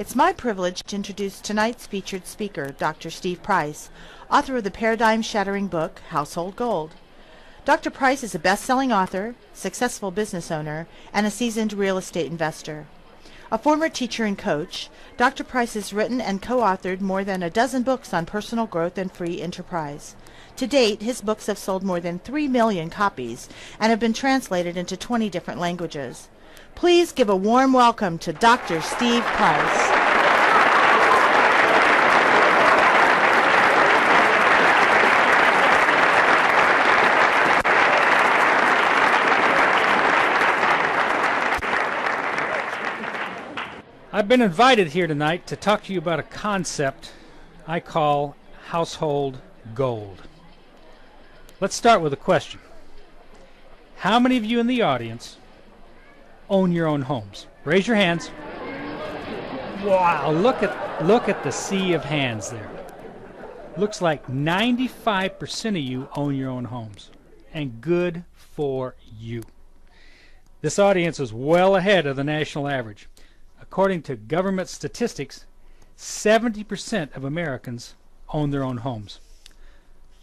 It's my privilege to introduce tonight's featured speaker, Dr. Steve Price, author of the paradigm-shattering book, Household Gold. Dr. Price is a best-selling author, successful business owner, and a seasoned real estate investor. A former teacher and coach, Dr. Price has written and co-authored more than a dozen books on personal growth and free enterprise. To date, his books have sold more than 3 million copies and have been translated into 20 different languages. Please give a warm welcome to Dr. Steve Price. I've been invited here tonight to talk to you about a concept I call household gold. Let's start with a question. How many of you in the audience own your own homes? Raise your hands. Wow, look at the sea of hands there. Looks like 95% of you own your own homes. And good for you. This audience is well ahead of the national average. According to government statistics, 70% of Americans own their own homes.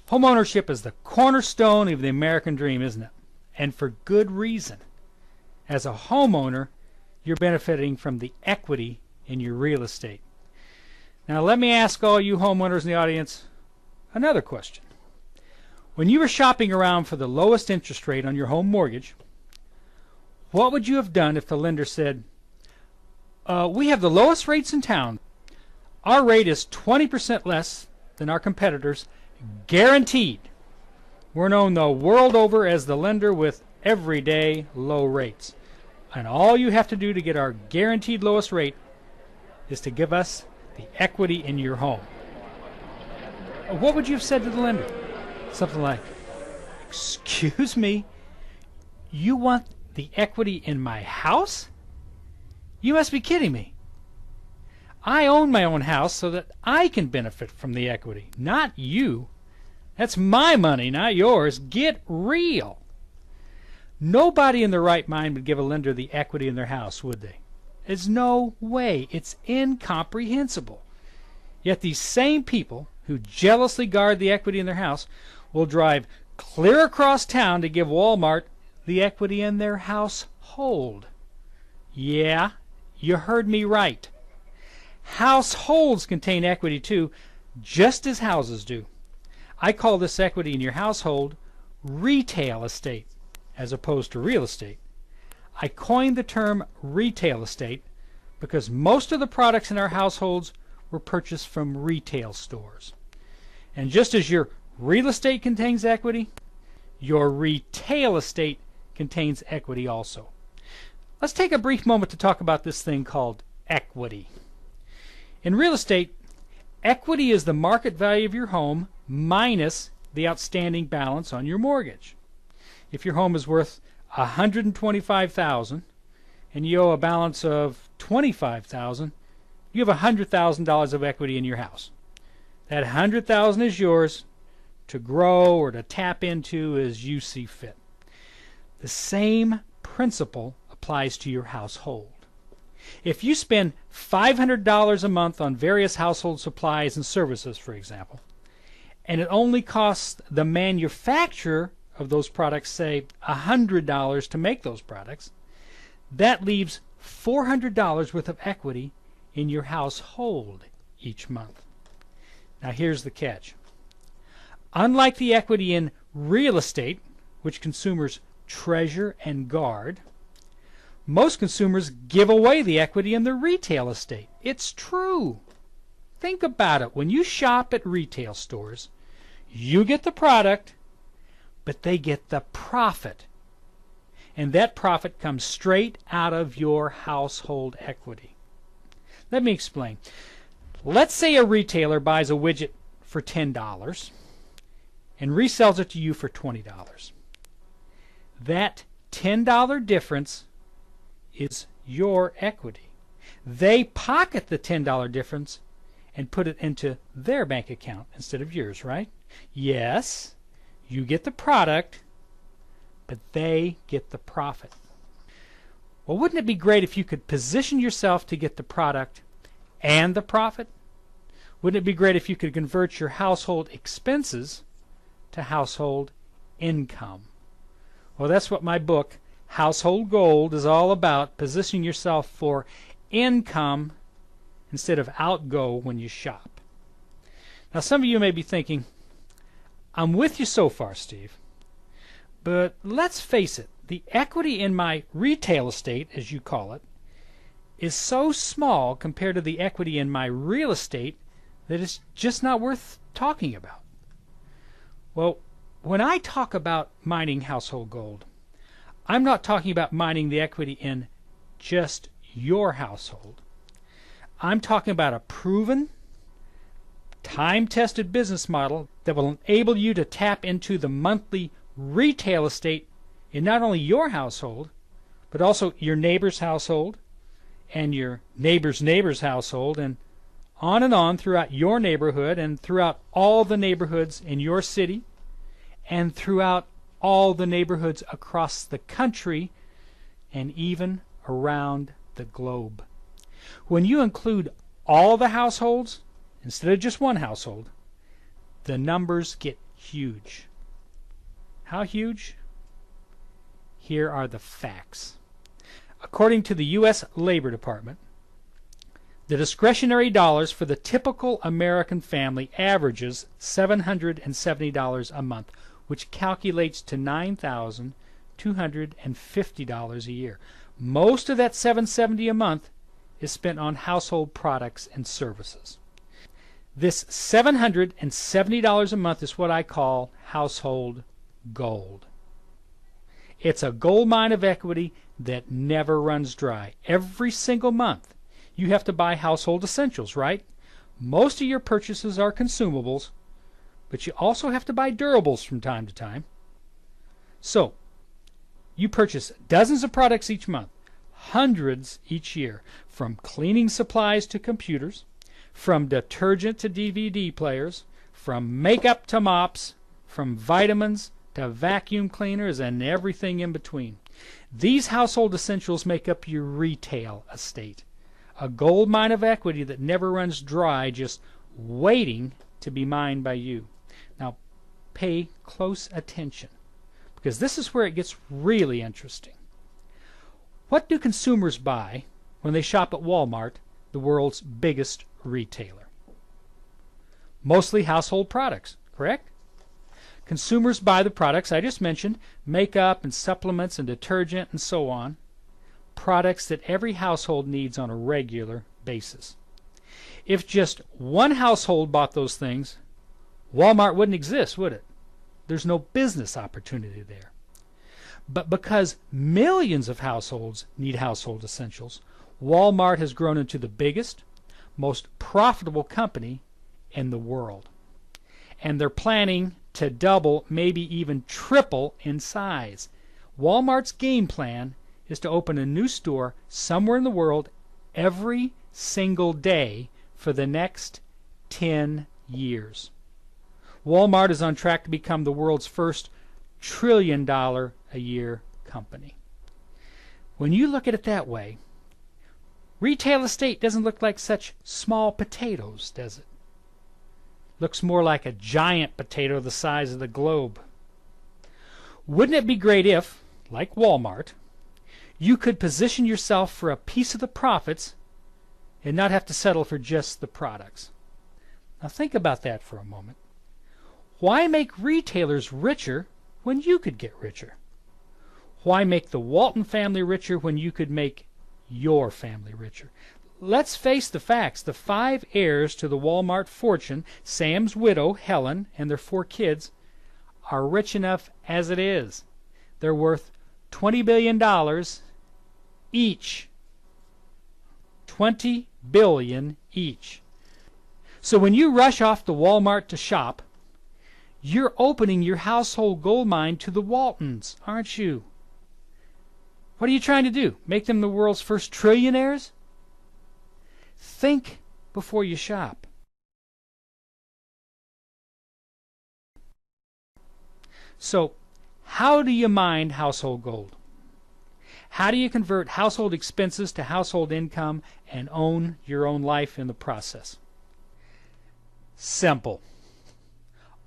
Homeownership is the cornerstone of the American dream, isn't it? And for good reason. As a homeowner, you're benefiting from the equity in your real estate. Now let me ask all you homeowners in the audience another question. When you were shopping around for the lowest interest rate on your home mortgage, what would you have done if the lender said, we have the lowest rates in town. Our rate is 20% less than our competitors, guaranteed. We're known the world over as the lender with everyday low rates. And all you have to do to get our guaranteed lowest rate is to give us the equity in your home. What would you have said to the lender? Something like, excuse me, you want the equity in my house? You must be kidding me. I own my own house so that I can benefit from the equity, not you. That's my money, not yours. Get real. Nobody in their right mind would give a lender the equity in their house, would they? There's no way. It's incomprehensible. Yet these same people who jealously guard the equity in their house will drive clear across town to give Walmart the equity in their household. Yeah, you heard me right. Households contain equity too, just as houses do. I call this equity in your household retail estate, as opposed to real estate. I coined the term retail estate because most of the products in our households were purchased from retail stores. And just as your real estate contains equity, your retail estate contains equity also. Let's take a brief moment to talk about this thing called equity. In real estate, equity is the market value of your home minus the outstanding balance on your mortgage. If your home is worth $125,000 and you owe a balance of $25,000, you have $100,000 of equity in your house. That $100,000 is yours to grow or to tap into as you see fit. The same principle applies to your household. If you spend $500 a month on various household supplies and services, for example, and it only costs the manufacturer of those products, say, $100 to make those products, that leaves $400 worth of equity in your household each month. Now here's the catch. Unlike the equity in real estate, which consumers treasure and guard, most consumers give away the equity in their retail estate. It's true. Think about it. When you shop at retail stores, you get the product, but they get the profit. And that profit comes straight out of your household equity. Let me explain. Let's say a retailer buys a widget for $10 and resells it to you for $20. That $10 difference is your equity. They pocket the $10 difference and put it into their bank account instead of yours, right? Yes, you get the product, but they get the profit. Well, wouldn't it be great if you could position yourself to get the product and the profit? Wouldn't it be great if you could convert your household expenses to household income? Well, that's what my book, Household Gold, is all about, positioning yourself for income instead of outgo when you shop. Now, some of you may be thinking, I'm with you so far, Steve, but let's face it, the equity in my retail estate, as you call it, is so small compared to the equity in my real estate that it's just not worth talking about. Well, when I talk about mining household gold, I'm not talking about mining the equity in just your household. I'm talking about a proven, time-tested business model that will enable you to tap into the monthly retail estate in not only your household, but also your neighbor's household and your neighbor's neighbor's household, and on throughout your neighborhood and throughout all the neighborhoods in your city and throughout all the neighborhoods across the country and even around the globe. When you include all the households instead of just one household, the numbers get huge. How huge? Here are the facts. According to the U.S. Labor Department, the discretionary dollars for the typical American family averages $770 a month, which calculates to $9,250 a year. Most of that $770 a month is spent on household products and services. This $770 a month is what I call household gold. It's a gold mine of equity that never runs dry. Every single month, you have to buy household essentials, right? Most of your purchases are consumables, but you also have to buy durables from time to time. So, you purchase dozens of products each month, hundreds each year, from cleaning supplies to computers, from detergent to DVD players, from makeup to mops, from vitamins to vacuum cleaners and everything in between. These household essentials make up your retail estate, a gold mine of equity that never runs dry, just waiting to be mined by you. Now, pay close attention, because this is where it gets really interesting. What do consumers buy when they shop at Walmart, the world's biggest retailer? Mostly household products, correct? Consumers buy the products I just mentioned, makeup and supplements and detergent and so on, products that every household needs on a regular basis. If just one household bought those things, Walmart wouldn't exist, would it? There's no business opportunity there. But because millions of households need household essentials, Walmart has grown into the biggest, most profitable company in the world. And they're planning to double, maybe even triple in size. Walmart's game plan is to open a new store somewhere in the world every single day for the next 10 years. Walmart is on track to become the world's first trillion-dollar-a-year company. When you look at it that way, retail estate doesn't look like such small potatoes, does it? Looks more like a giant potato the size of the globe. Wouldn't it be great if, like Walmart, you could position yourself for a piece of the profits and not have to settle for just the products? Now think about that for a moment. Why make retailers richer when you could get richer? Why make the Walton family richer when you could make your family richer? Let's face the facts. The 5 heirs to the Walmart fortune, Sam's widow, Helen, and their 4 kids, are rich enough as it is. They're worth $20 billion each. $20 billion each. So when you rush off to Walmart to shop, you're opening your household gold mine to the Waltons, aren't you? What are you trying to do? Make them the world's first trillionaires? Think before you shop. So, how do you mine household gold? How do you convert household expenses to household income and own your own life in the process? Simple.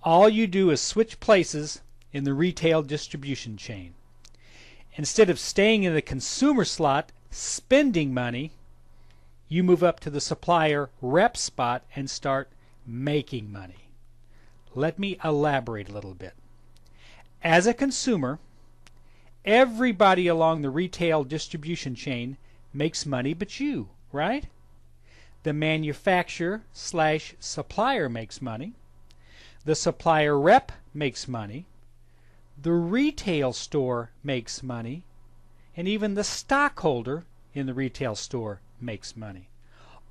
All you do is switch places in the retail distribution chain. Instead of staying in the consumer slot, spending money, you move up to the supplier rep spot and start making money. Let me elaborate a little bit. As a consumer, everybody along the retail distribution chain makes money but you, right? The manufacturer/supplier makes money. The supplier rep makes money. The retail store makes money. And even the stockholder in the retail store makes money.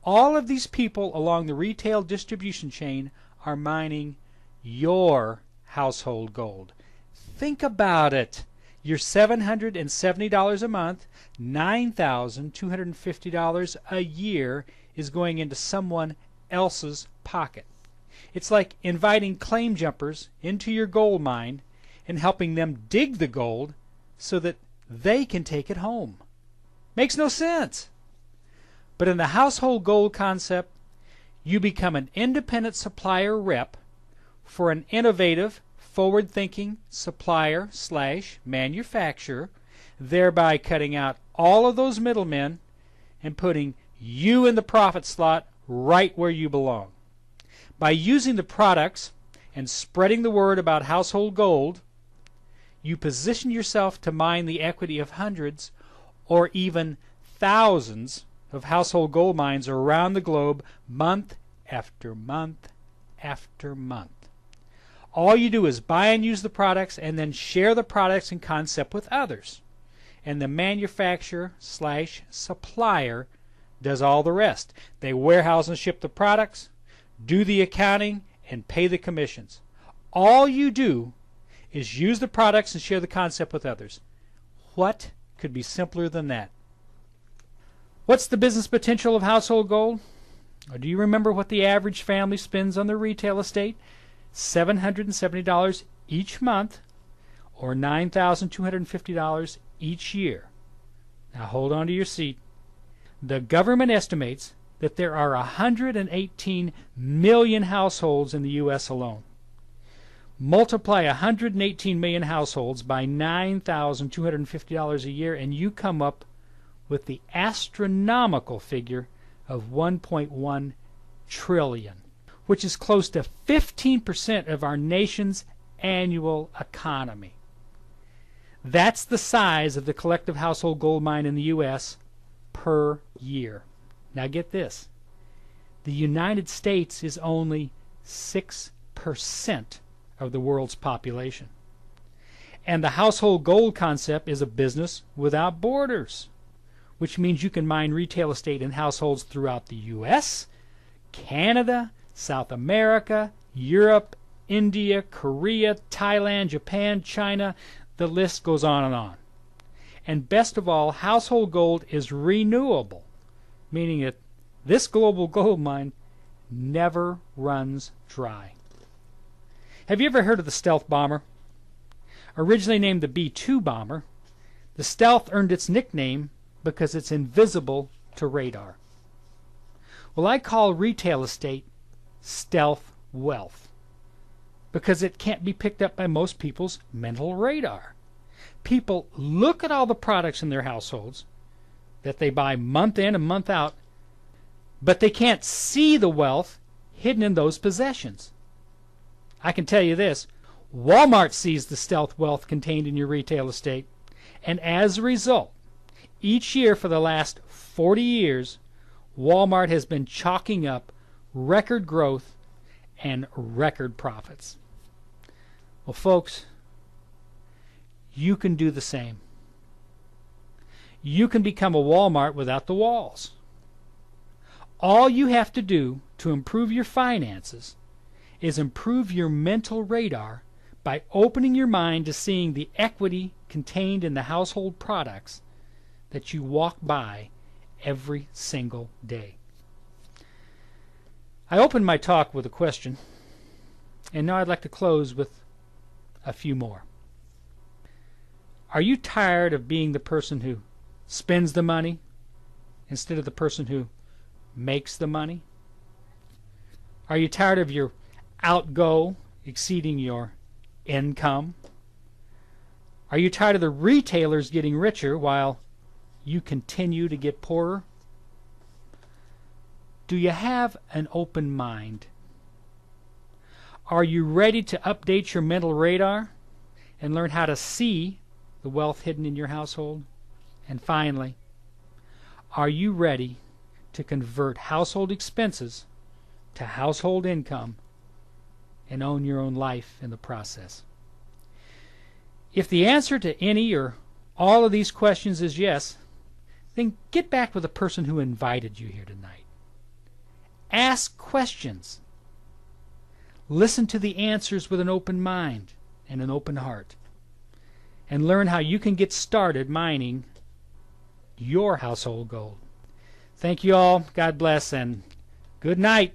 All of these people along the retail distribution chain are mining your household gold. Think about it. Your $770 a month, $9,250 a year is going into someone else's pocket. It's like inviting claim jumpers into your gold mine and helping them dig the gold so that they can take it home. Makes no sense. But in the household gold concept, you become an independent supplier rep for an innovative, forward-thinking supplier/manufacturer, thereby cutting out all of those middlemen and putting you in the profit slot right where you belong. By using the products and spreading the word about household gold, you position yourself to mine the equity of hundreds or even thousands of household gold mines around the globe month after month after month. All you do is buy and use the products and then share the products and concept with others. And the manufacturer/supplier does all the rest. They warehouse and ship the products, do the accounting, and pay the commissions. All you do is use the products and share the concept with others. What could be simpler than that? What's the business potential of household gold? Or do you remember what the average family spends on their retail estate? $770 each month, or $9,250 each year. Now hold on to your seat. The government estimates that there are 118 million households in the U.S. alone. Multiply 118 million households by $9,250 a year, and you come up with the astronomical figure of 1.1 trillion, which is close to 15% of our nation's annual economy. That's the size of the collective household gold mine in the U.S. per year. Now get this. The United States is only 6% of the world's population. And the household gold concept is a business without borders, which means you can mine retail estate in households throughout the U.S., Canada, South America, Europe, India, Korea, Thailand, Japan, China. The list goes on and on. And best of all, household gold is renewable, meaning that this global gold mine never runs dry. Have you ever heard of the stealth bomber? Originally named the B-2 bomber, the stealth earned its nickname because it's invisible to radar. Well, I call retail estate stealth wealth because it can't be picked up by most people's mental radar. People look at all the products in their households that they buy month in and month out, but they can't see the wealth hidden in those possessions. I can tell you this, Walmart sees the stealth wealth contained in your retail estate, and as a result, each year for the last 40 years, Walmart has been chalking up record growth and record profits. Well, folks, you can do the same. You can become a Walmart without the walls. All you have to do to improve your finances is improve your mental radar by opening your mind to seeing the equity contained in the household products that you walk by every single day. I opened my talk with a question, and now I'd like to close with a few more. Are you tired of being the person who spends the money instead of the person who makes the money? Are you tired of your outgo exceeding your income? Are you tired of the retailers getting richer while you continue to get poorer? Do you have an open mind? Are you ready to update your mental radar and learn how to see the wealth hidden in your household? And finally, are you ready to convert household expenses to household income and own your own life in the process? If the answer to any or all of these questions is yes, then get back with the person who invited you here tonight. Ask questions. Listen to the answers with an open mind and an open heart, and learn how you can get started mining your household gold. Thank you all. God bless, and good night.